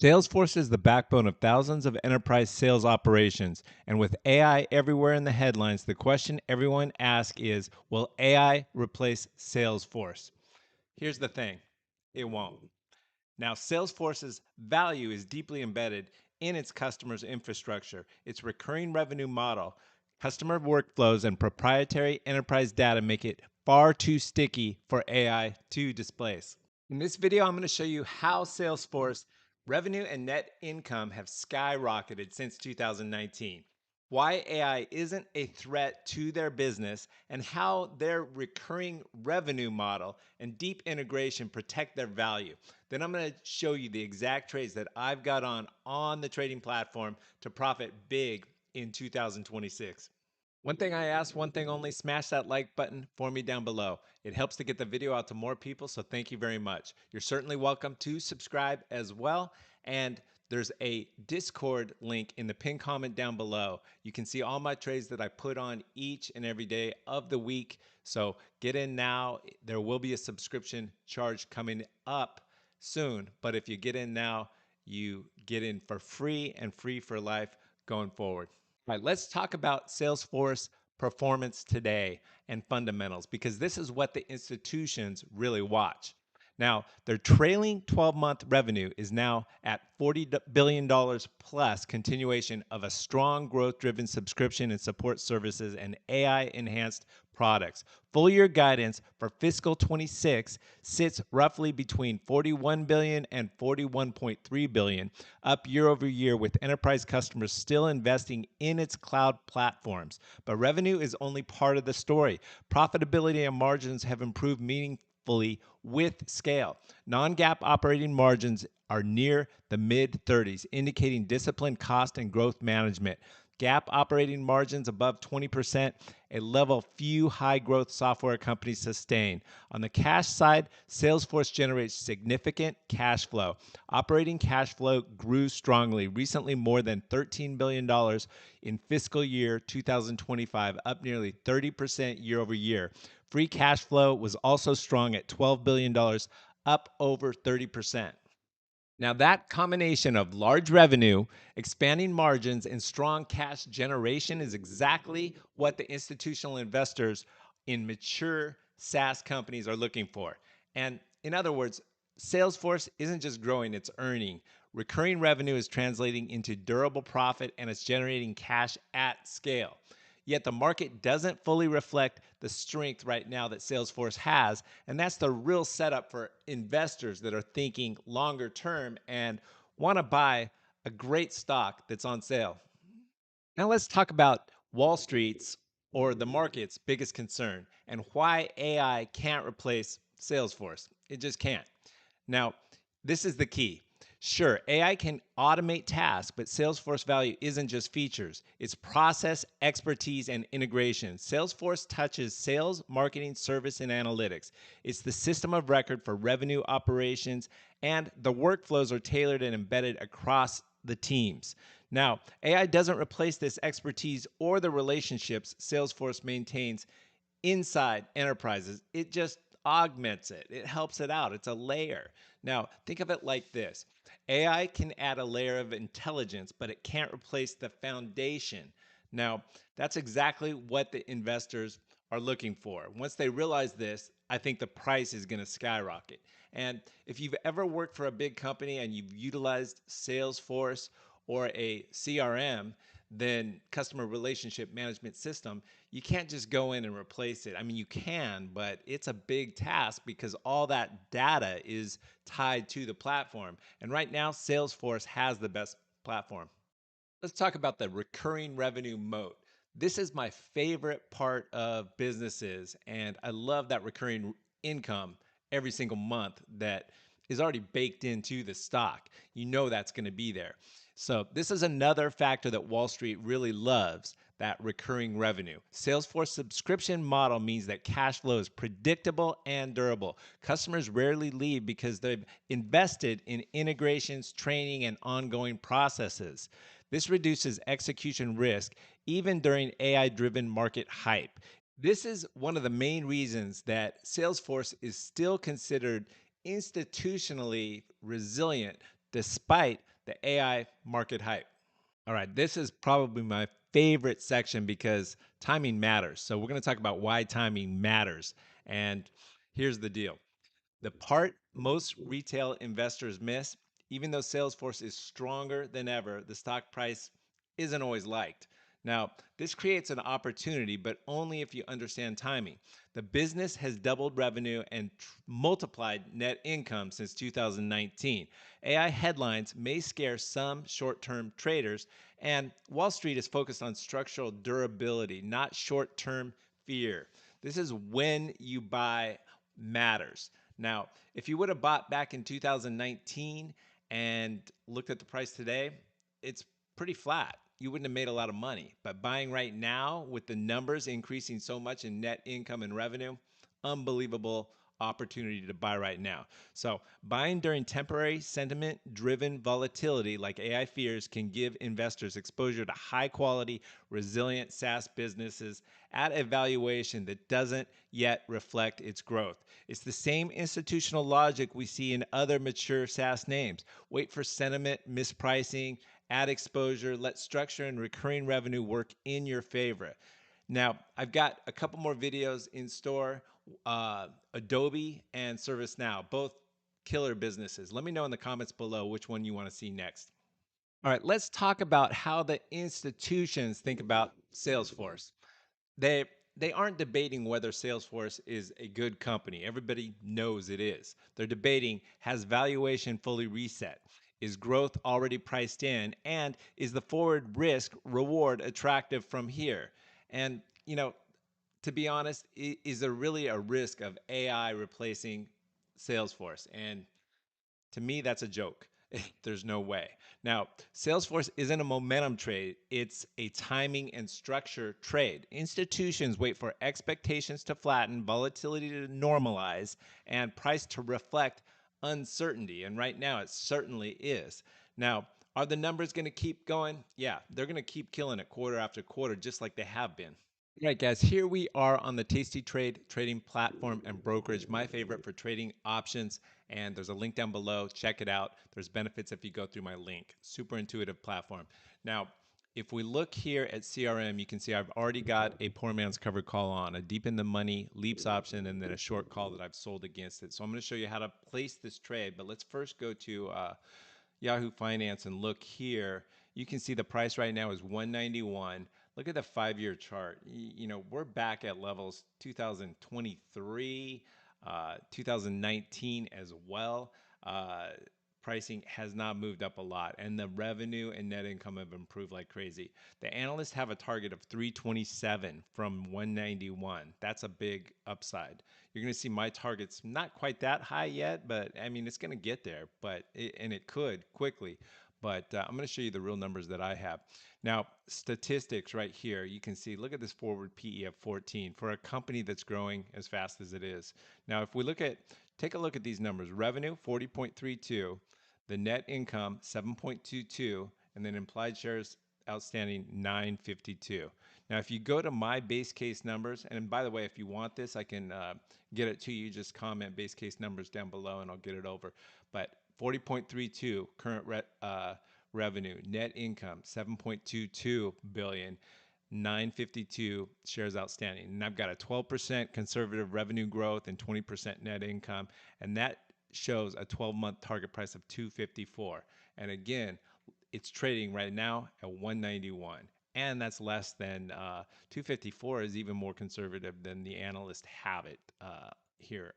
Salesforce is the backbone of thousands of enterprise sales operations. And with AI everywhere in the headlines, the question everyone asks is, will AI replace Salesforce? Here's the thing, it won't. Now, Salesforce's value is deeply embedded in its customers' infrastructure, its recurring revenue model, customer workflows, and proprietary enterprise data make it far too sticky for AI to displace. In this video, I'm going to show you how Salesforce revenue and net income have skyrocketed since 2019, why AI isn't a threat to their business, and how their recurring revenue model and deep integration protect their value. Then I'm going to show you the exact trades that I've got on the trading platform to profit big in 2026. One thing I ask, one thing only, smash that like button for me down below. It helps to get the video out to more people, so thank you very much. You're certainly welcome to subscribe as well, and there's a Discord link in the pinned comment down below. You can see all my trades that I put on each and every day of the week, so get in now. There will be a subscription charge coming up soon, but if you get in now, you get in for free and free for life going forward. All right, let's talk about Salesforce performance today and fundamentals, because this is what the institutions really watch. Now, their trailing 12-month revenue is now at $40 billion plus, continuation of a strong growth-driven subscription and support services and AI-enhanced products. Full year guidance for fiscal 26 sits roughly between $41 billion and $41.3 billion, up year over year, with enterprise customers still investing in its cloud platforms. But revenue is only part of the story. Profitability and margins have improved meaningfully with scale. Non-GAAP operating margins are near the mid-30s, indicating disciplined cost and growth management. GAAP operating margins above 20%, a level few high-growth software companies sustain. On the cash side, Salesforce generates significant cash flow. Operating cash flow grew strongly, recently more than $13 billion in fiscal year 2025, up nearly 30% year over year. Free cash flow was also strong at $12 billion, up over 30%. Now, that combination of large revenue, expanding margins, and strong cash generation is exactly what the institutional investors in mature SaaS companies are looking for. And in other words, Salesforce isn't just growing, it's earning. Recurring revenue is translating into durable profit, and it's generating cash at scale. Yet the market doesn't fully reflect the strength right now that Salesforce has, and that's the real setup for investors that are thinking longer term and want to buy a great stock that's on sale. Now let's talk about Wall Street's, or the market's, biggest concern and why AI can't replace Salesforce. It just can't. Now, this is the key. Sure, AI can automate tasks, but Salesforce value isn't just features. It's process, expertise, and integration. Salesforce touches sales, marketing, service, and analytics. It's the system of record for revenue operations, and the workflows are tailored and embedded across the teams. Now, AI doesn't replace this expertise or the relationships Salesforce maintains inside enterprises. It just augments it. It helps it out. It's a layer. Now, think of it like this. AI can add a layer of intelligence, but it can't replace the foundation. Now, that's exactly what the investors are looking for. Once they realize this, I think the price is going to skyrocket. And if you've ever worked for a big company and you've utilized Salesforce or a CRM, then customer relationship management system, you can't just go in and replace it. I mean, you can, but it's a big task because all that data is tied to the platform. And right now, Salesforce has the best platform. Let's talk about the recurring revenue moat. This is my favorite part of businesses, and I love that recurring income every single month that is already baked into the stock. You know that's going to be there. So this is another factor that Wall Street really loves, that recurring revenue. Salesforce subscription model means that cash flow is predictable and durable. Customers rarely leave because they've invested in integrations, training, and ongoing processes. This reduces execution risk even during AI-driven market hype. This is one of the main reasons that Salesforce is still considered institutionally resilient despite the AI market hype. All right, this is probably my favorite section because timing matters. So we're going to talk about why timing matters. And here's the deal. The part most retail investors miss, even though Salesforce is stronger than ever, the stock price isn't always liked. Now, this creates an opportunity, but only if you understand timing. The business has doubled revenue and multiplied net income since 2019. AI headlines may scare some short term traders, and Wall Street is focused on structural durability, not short term fear. This is when you buy matters. Now, if you would have bought back in 2019 and looked at the price today, it's pretty flat. You wouldn't have made a lot of money. But buying right now with the numbers increasing so much in net income and revenue, unbelievable opportunity to buy right now. So, buying during temporary sentiment driven volatility like AI fears can give investors exposure to high quality, resilient SaaS businesses at a valuation that doesn't yet reflect its growth. It's the same institutional logic we see in other mature SaaS names. Wait for sentiment mispricing, add exposure, let structure and recurring revenue work in your favor. Now, I've got a couple more videos in store. Adobe and ServiceNow, both killer businesses. Let me know in the comments below which one you want to see next. All right, let's talk about how the institutions think about Salesforce. They they aren't debating whether Salesforce is a good company. Everybody knows it is. They're debating, has valuation fully reset? Is growth already priced in? And is the forward risk reward attractive from here? And to be honest, is there really a risk of AI replacing Salesforce? And to me, that's a joke. There's no way. Now, Salesforce isn't a momentum trade, it's a timing and structure trade. Institutions wait for expectations to flatten, volatility to normalize, and price to reflect uncertainty. And right now, it certainly is. Now, are the numbers going to keep going? Yeah, they're going to keep killing it quarter after quarter, just like they have been. All right, guys, here we are on the TastyTrade trading platform and brokerage, my favorite for trading options. And there's a link down below. Check it out. There's benefits if you go through my link. Super intuitive platform. Now, if we look here at CRM, you can see I've already got a poor man's covered call on, a deep in the money leaps option, and then a short call that I've sold against it. So I'm going to show you how to place this trade. But let's first go to Yahoo Finance and look here. You can see the price right now is 191. Look at the 5-year chart. We're back at levels 2023, 2019 as well. Pricing has not moved up a lot, and the revenue and net income have improved like crazy. The analysts have a target of 327 from 191. That's a big upside. You're going to see my target's not quite that high yet, but I mean, it's going to get there, and it could quickly. But I'm going to show you the real numbers that I have. Now, statistics right here, you can see, look at this forward PE of 14 for a company that's growing as fast as it is. Now, if we take a look at these numbers, revenue 40.32, the net income 7.22, and then implied shares outstanding 952. Now, if you go to my base case numbers, and by the way, if you want this, I can get it to you. Just comment base case numbers down below and I'll get it over. But 40.32 current revenue, net income 7.22 billion, 952 shares outstanding. And I've got a 12% conservative revenue growth and 20% net income, and that shows a 12-month target price of 254. And again, it's trading right now at 191. And that's less than 254 is even more conservative than the analysts have it here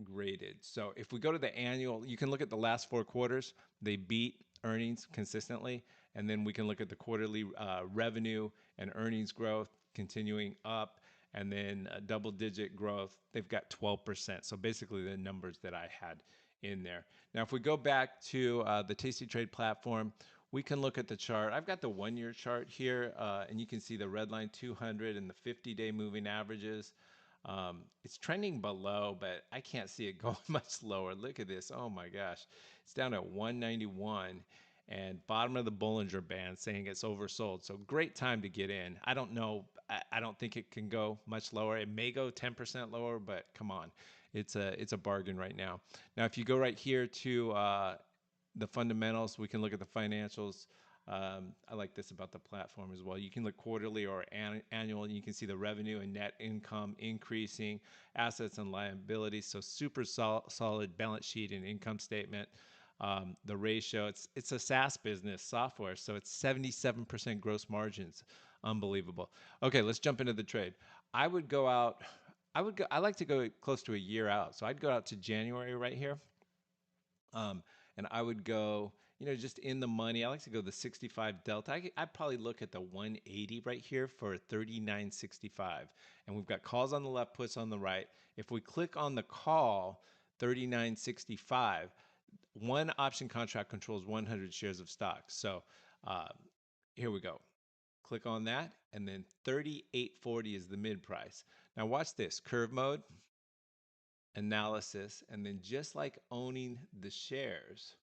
graded. So if we go to the annual, you can look at the last 4 quarters. They beat earnings consistently. And then we can look at the quarterly revenue and earnings growth continuing up. And then double-digit growth, they've got 12%. So basically the numbers that I had in there. Now, if we go back to the TastyTrade platform, we can look at the chart. I've got the 1-year chart here, and you can see the red line 200 and the 50-day moving averages. It's trending below, but I can't see it going much lower. Look at this. Oh my gosh. It's down at 191 and bottom of the Bollinger Band saying it's oversold. So great time to get in. I don't know. I don't think it can go much lower. It may go 10% lower, but come on. It's a bargain right now. Now, if you go right here to the fundamentals. We can look at the financials. I like this about the platform as well. You can look quarterly or annual, and you can see the revenue and net income increasing, assets and liabilities. So super solid balance sheet and income statement. The ratio, it's a SaaS business software, so it's 77% gross margins. Unbelievable. Okay, let's jump into the trade. I would go out. I like to go close to a year out. So I'd go out to January right here. Um, and I would go, just in the money. I like to go the 65 delta. I'd probably look at the 180 right here for 39.65. And we've got calls on the left, puts on the right. If we click on the call, 39.65, one option contract controls 100 shares of stock. So uh, here we go. Click on that, and then 38.40 is the mid price. Now watch this, curve mode, analysis, and then just like owning the shares,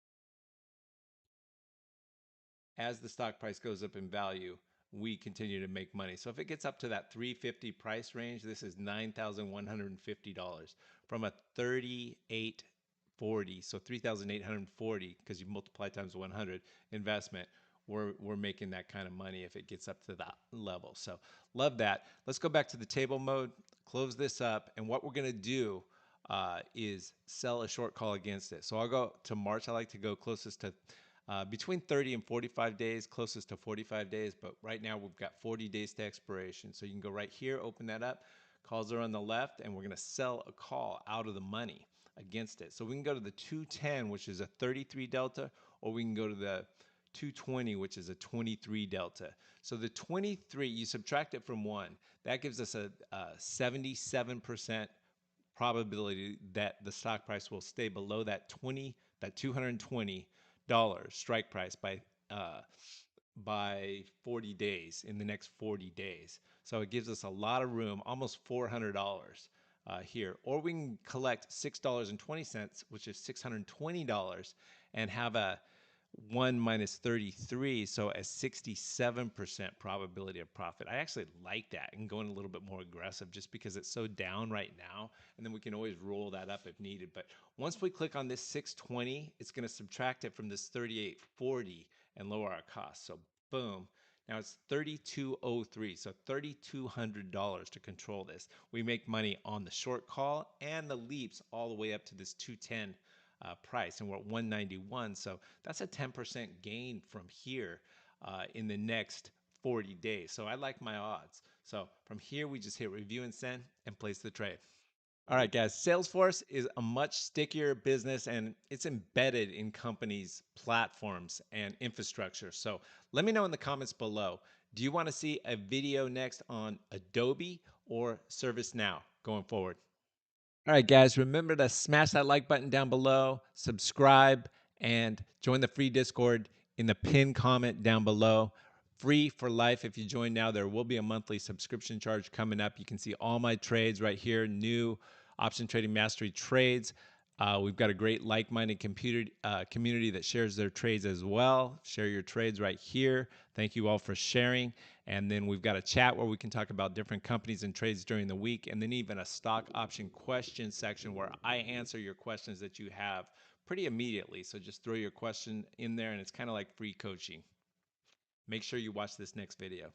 as the stock price goes up in value, we continue to make money. So if it gets up to that 350 price range, this is $9,150 from a 38.40, so 3,840 because you multiply times 100 investment. We're making that kind of money if it gets up to that level. So love that. Let's go back to the table mode, close this up, and what we're going to do is sell a short call against it. So I'll go to March. I like to go closest to between 30 and 45 days, closest to 45 days, but right now we've got 40 days to expiration. So you can go right here, open that up, calls are on the left, and we're gonna sell a call out of the money against it. So we can go to the 210, which is a 33 delta, or we can go to the 220, which is a 23 delta. So the 23, you subtract it from 1, that gives us a 77% probability that the stock price will stay below that 220 strike price by 40 days, in the next 40 days. So it gives us a lot of room, almost $400 here. Or we can collect $6.20, which is $620, and have a 1 minus 33, so a 67% probability of profit. I actually like that and going a little bit more aggressive just because it's so down right now, and then we can always roll that up if needed. But once we click on this 620, it's going to subtract it from this 38.40 and lower our costs. So boom. Now it's 3203, so $3,200 to control this. We make money on the short call and the leaps all the way up to this 210 price, and we're at 191. So that's a 10% gain from here in the next 40 days. So I like my odds. So from here, we just hit review and send and place the trade. All right, guys, Salesforce is a much stickier business and it's embedded in companies' platforms and infrastructure. So let me know in the comments below. Do you want to see a video next on Adobe or ServiceNow going forward? All right, guys, remember to smash that like button down below, subscribe, and join the free Discord in the pinned comment down below. Free for life if you join now. There will be a monthly subscription charge coming up. You can see all my trades right here, new option trading mastery trades. We've got a great like-minded community that shares their trades as well. Share your trades right here. Thank you all for sharing. And then we've got a chat where we can talk about different companies and trades during the week, and then even a stock option question section where I answer your questions that you have pretty immediately. So just throw your question in there, and it's kind of like free coaching. Make sure you watch this next video.